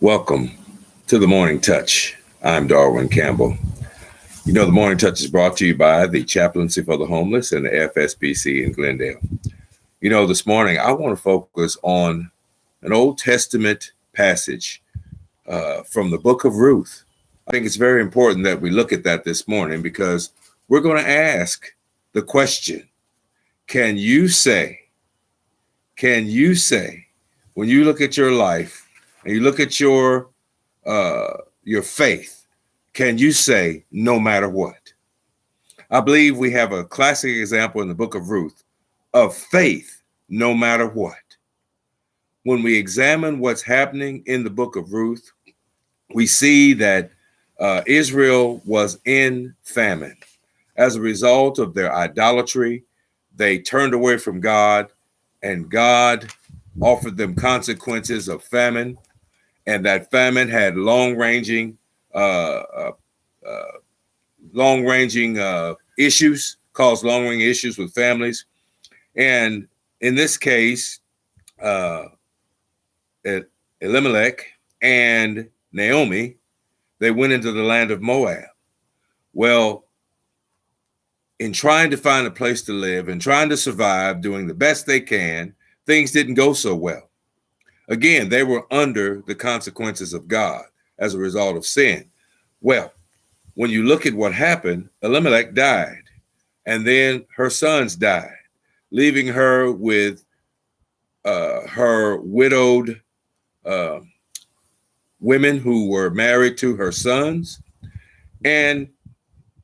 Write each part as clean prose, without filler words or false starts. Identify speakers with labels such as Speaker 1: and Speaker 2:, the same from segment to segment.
Speaker 1: Welcome to the Morning Touch. I'm Darwin Campbell. You know, the Morning Touch is brought to you by the Chaplaincy for the Homeless and the FSBC in Glendale. You know, this morning I want to focus on an Old Testament passage from the book of Ruth. I think it's very important that we look at that this morning because we're going to ask the question, can you say, when you look at your life and you look at your faith, can you say no matter what? I believe we have a classic example in the book of Ruth of faith no matter what. When we examine what's happening in the book of Ruth, we see that Israel was in famine. As a result of their idolatry, they turned away from God, and God offered them consequences of famine. And that famine had long-ranging issues, caused long-ranging issues with families. And in this case, Elimelech and Naomi, they went into the land of Moab. Well, in trying to find a place to live and trying to survive, doing the best they can, things didn't go so well. Again, they were under the consequences of God as a result of sin. Well, when you look at what happened, Elimelech died, and then her sons died, leaving her with her widowed women who were married to her sons. And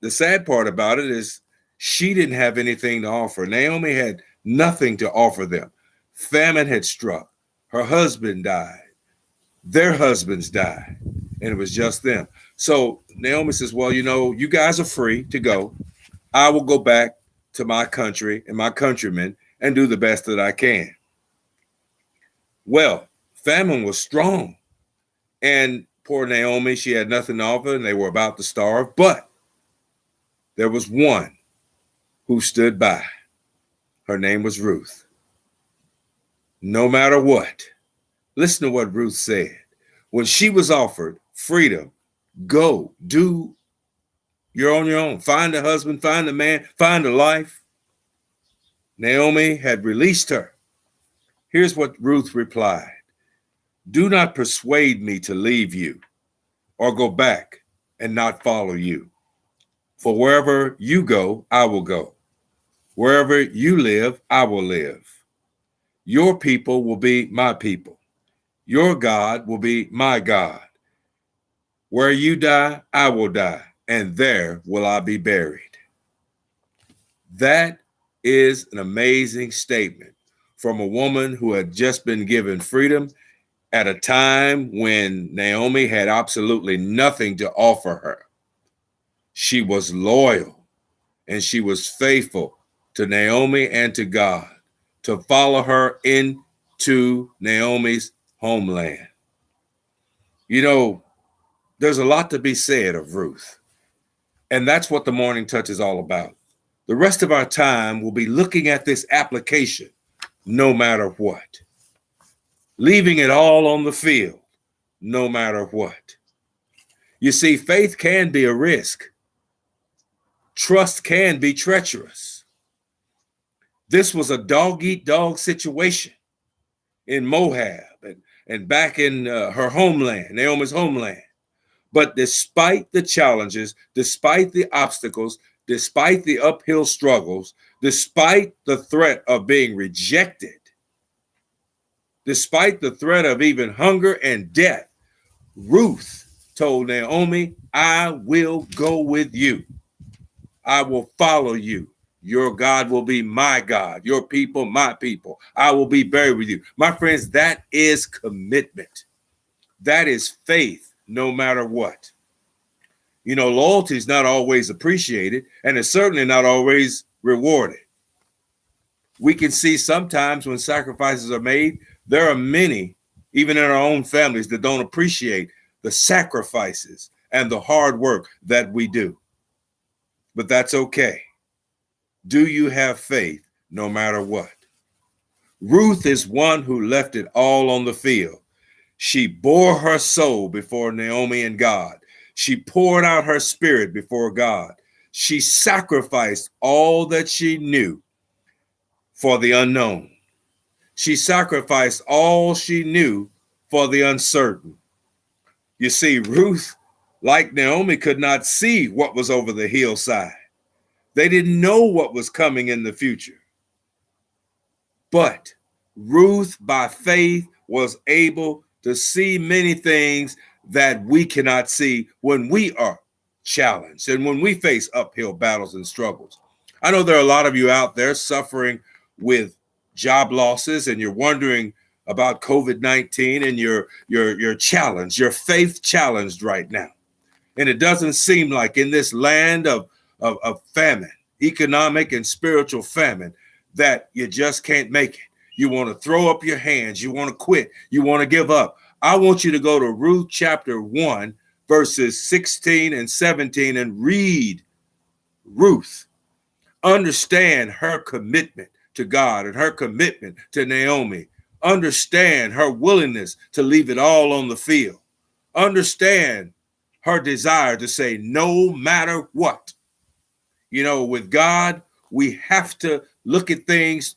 Speaker 1: the sad part about it is she didn't have anything to offer. Naomi had nothing to offer them. Famine had struck. Her husband died. Their husbands died. And it was just them. So Naomi says, well, you know, you guys are free to go. I will go back to my country and my countrymen and do the best that I can. Well, famine was strong. And poor Naomi, she had nothing to offer and they were about to starve. But there was one who stood by. Her name was Ruth. No matter what, listen to what Ruth said. When she was offered freedom, go, do, you're on your own. Find a husband, find a man, find a life. Naomi had released her. Here's what Ruth replied. Do not persuade me to leave you or go back and not follow you. For wherever you go, I will go. Wherever you live, I will live. Your people will be my people. Your God will be my God. Where you die, I will die, and there will I be buried. That is an amazing statement from a woman who had just been given freedom at a time when Naomi had absolutely nothing to offer her. She was loyal and she was faithful to Naomi and to God to follow her into Naomi's homeland. You know, there's a lot to be said of Ruth, and that's what the Morning Touch is all about. The rest of our time will be looking at this application, no matter what, leaving it all on the field, no matter what. You see, faith can be a risk. Trust can be treacherous. This was a dog-eat-dog situation in Moab and back in her homeland, Naomi's homeland. But despite the challenges, despite the obstacles, despite the uphill struggles, despite the threat of being rejected, despite the threat of even hunger and death, Ruth told Naomi, I will go with you. I will follow you. Your God will be my God. Your people, my people. I will be buried with you. My friends, that is commitment. That is faith, no matter what. You know, loyalty is not always appreciated, and it's certainly not always rewarded. We can see sometimes when sacrifices are made, there are many, even in our own families, that don't appreciate the sacrifices and the hard work that we do. But that's okay. Do you have faith no matter what? Ruth is one who left it all on the field. She bore her soul before Naomi and God. She poured out her spirit before God. She sacrificed all that she knew for the unknown. She sacrificed all she knew for the uncertain. You see, Ruth, like Naomi, could not see what was over the hillside. They didn't know what was coming in the future. But Ruth, by faith, was able to see many things that we cannot see when we are challenged and when we face uphill battles and struggles. I know there are a lot of you out there suffering with job losses, and you're wondering about COVID-19, and you're challenged, your faith challenged right now. And it doesn't seem like in this land of famine, economic and spiritual famine, that you just can't make it. You want to throw up your hands. You want to quit. You want to give up. I want you to go to Ruth chapter 1, verses 16 and 17 and read Ruth. Understand her commitment to God and her commitment to Naomi. Understand her willingness to leave it all on the field. Understand her desire to say no matter what. You know, with God, we have to look at things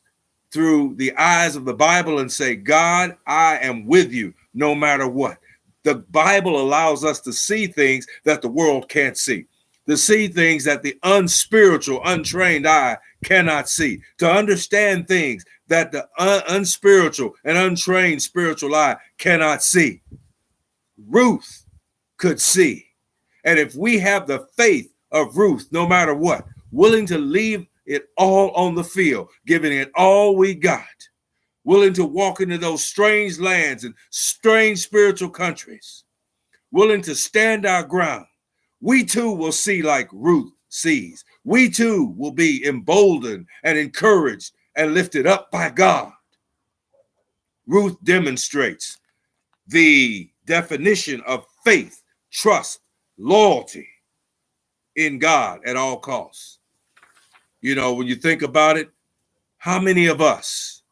Speaker 1: through the eyes of the Bible and say, God, I am with you no matter what. The Bible allows us to see things that the world can't see, to see things that the unspiritual, untrained eye cannot see, to understand things that the unspiritual and untrained spiritual eye cannot see. Ruth could see. And if we have the faith of Ruth, no matter what, willing to leave it all on the field, giving it all we got, willing to walk into those strange lands and strange spiritual countries, willing to stand our ground, we too will see like Ruth sees. We too will be emboldened and encouraged and lifted up by God. Ruth demonstrates the definition of faith, trust, loyalty in God at all costs. You know, when you think about it, how many of us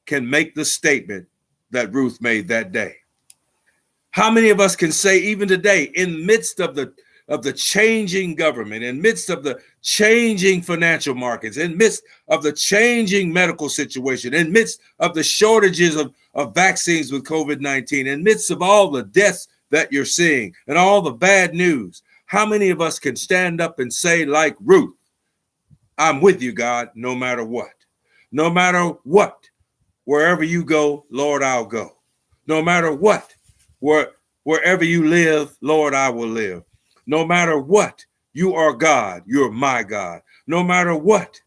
Speaker 1: can make the statement that Ruth made that day? How many of us can say even today, in midst of the changing government, in midst of the changing financial markets, in midst of the changing medical situation, in midst of the shortages of vaccines with COVID-19, in midst of all the deaths that you're seeing and all the bad news, how many of us can stand up and say like Ruth, I'm with you, God, no matter what. No matter what, wherever you go, Lord, I'll go. No matter what, wherever you live, Lord, I will live. No matter what, you are God, you're my God. No matter what,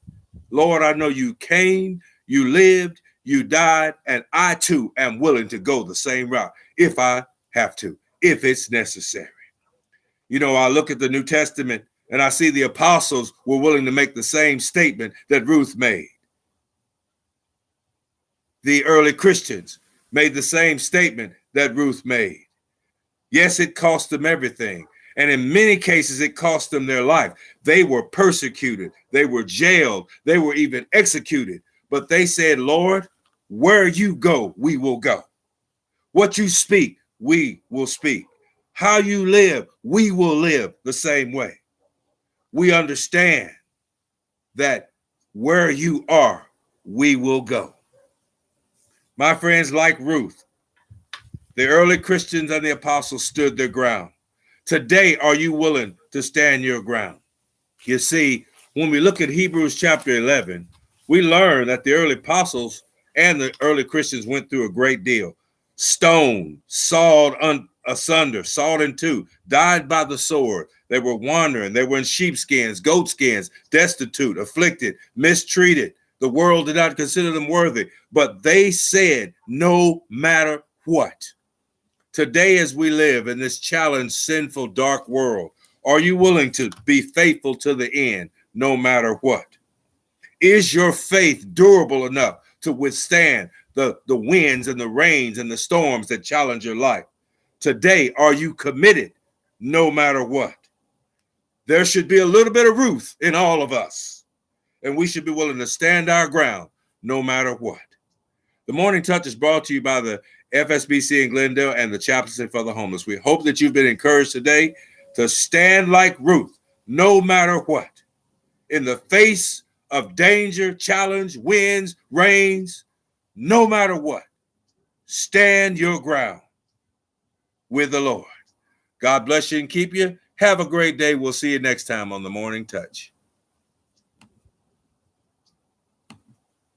Speaker 1: Lord, I know you came, you lived, you died, and I too am willing to go the same route if I have to, if it's necessary. You know, I look at the New Testament and I see the apostles were willing to make the same statement that Ruth made. The early Christians made the same statement that Ruth made. Yes, it cost them everything. And in many cases, it cost them their life. They were persecuted. They were jailed. They were even executed. But they said, Lord, where you go, we will go. What you speak, we will speak. How you live, we will live the same way. We understand that where you are, we will go. My friends, like Ruth, the early Christians and the apostles stood their ground. Today, are you willing to stand your ground? You see, when we look at Hebrews chapter 11, we learn that the early apostles and the early Christians went through a great deal. Stoned, sawed asunder, sawed in two, died by the sword. They were wandering. They were in sheepskins, goatskins, destitute, afflicted, mistreated. The world did not consider them worthy, but they said, no matter what. Today, as we live in this challenged, sinful, dark world, are you willing to be faithful to the end, no matter what? Is your faith durable enough to withstand the winds and the rains and the storms that challenge your life? Today, are you committed no matter what? There should be a little bit of Ruth in all of us, and we should be willing to stand our ground no matter what. The Morning Touch is brought to you by the FSBC in Glendale, and the Chaplaincy for the Homeless. We hope that you've been encouraged today to stand like Ruth, no matter what. In the face of danger, challenge, winds, rains, no matter what, stand your ground with the Lord. God bless you and keep you. Have a great day. We'll see you next time on The Morning Touch.